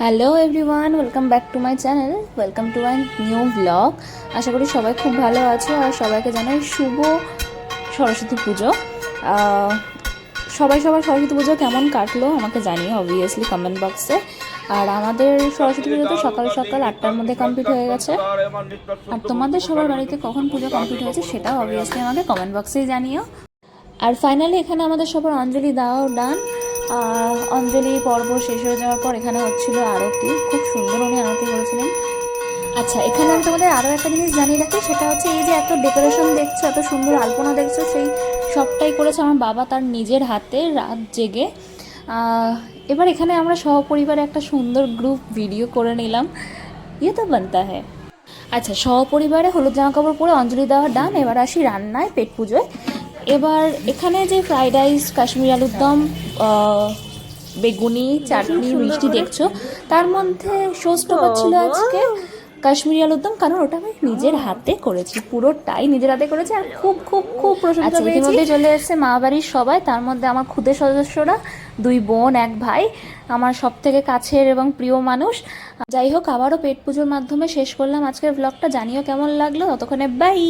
Hello everyone, welcome back to my channel, welcome to my new blog. আশা করি সবাই খুব ভালো আছো আর সবাইকে জানাই শুভ সরস্বতী পুজো। সবাই সবার সরস্বতী পুজো কেমন কাটলো আমাকে জানিও অবভিয়াসলি কমেন্ট বক্সে। আর আমাদের সরস্বতী পুজো তো সকাল সকাল 8টার মধ্যে কমপ্লিট হয়ে গেছে। আর তোমাদের সবার বাড়িতে কখন পুজো কমপ্লিট হয়েছে সেটাও অবভিয়াসলি আমাকে কমেন্ট বক্সেই জানিও। আর ফাইনালি এখানে আমাদের সবার অঞ্জলি দেওয়াও ডান। অঞ্জলি পর্ব শেষ হয়ে যাওয়ার পর এখানে হচ্ছিল আরতি, খুব সুন্দর উনি আরতি করেছিলেন। আচ্ছা, এখানে আমি তোমাদের আরও একটা জিনিস জানিয়ে রাখি, সেটা হচ্ছে এই যে এত ডেকোরেশন দেখছো, এত সুন্দর আলপনা দেখছো, সেই সবটাই করেছে আমার বাবা তার নিজের হাতে রাত জেগে। এবার এখানে আমরা সহপরিবারে একটা সুন্দর গ্রুপ ভিডিও করে নিলাম, ইয়ে তো বানতা হ্যাঁ। আচ্ছা, সহপরিবারে হলুদ জামা কাপড় পরে অঞ্জলি দেওয়া ডান। এবার আসি রান্নায়, পেট পুজোয়। এবার এখানে যে ফ্রাইড রাইস, কাশ্মীরি আলুর দম, বেগুনি, চাটনি, মিষ্টি দেখছো, তার মধ্যে শো স্টপার ছিল আজকে কাশ্মীরি আলুর দম, কারণ ওটা আমি নিজের হাতে করেছি, পুরোটাই নিজের হাতে করেছি আর খুব খুব খুব প্রশংসা পেয়েছি। ইতিমধ্যে চলে এসেছে মা বাড়ির সবাই, তার মধ্যে আমার খুদে সদস্যরা, 2 বোন 1 ভাই, আমার সব থেকে কাছের এবং প্রিয় মানুষ। যাই হোক, আবারও পেট পুজোর মাধ্যমে শেষ করলাম আজকের ব্লগটা। জানিও কেমন লাগলো। ততক্ষণে বাই।